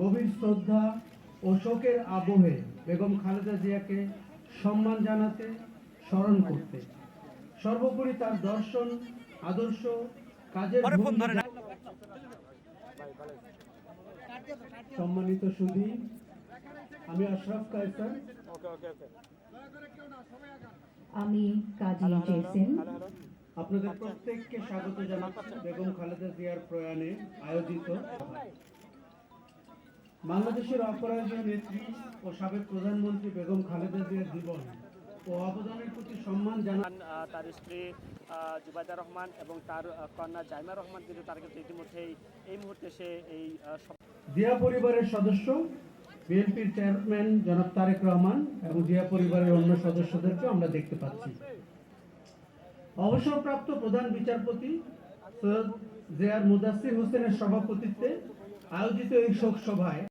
গভীর শ্রদ্ধা ও শোকের আবহে বেগম খালেদা জিয়াকে সম্মান জানাতে, স্মরণ করতে, সর্বোপরি তার দর্শন, আদর্শ, কাজের ভঙ্গি। সম্মানিত সুধী, আমি আশরাফ কায়সার, আমি কাজী জেসিন আপনাদের প্রত্যেককে স্বাগত জানাচ্ছি বেগম খালেদা জিয়ার প্রয়াণে আয়োজিত বাংলাদেশের অপরাজেয় নেত্রী ও সাবেক প্রধানমন্ত্রী বেগম খালেদা জিয়ার জীবন ও অবদানের প্রতি সম্মান জানান তার স্ত্রী জুবাইদা রহমান এবং তার কন্যা জাইমা রহমান, কিন্তু তারা কিন্তু ইতিমধ্যেই এই মুহূর্তে সে এই জিয়া পরিবারের সদস্য বিএনপির চেয়ারম্যান জনাব তারেক রহমান এবং জিয়া পরিবারের অন্য সদস্যদেরকে আমরা দেখতে পাচ্ছি। অবসরপ্রাপ্ত প্রধান বিচারপতি সৈয়দ জেআর মুদাসসির হোসেনের সভাপতিত্বে আয়োজিত এই শোক সভায়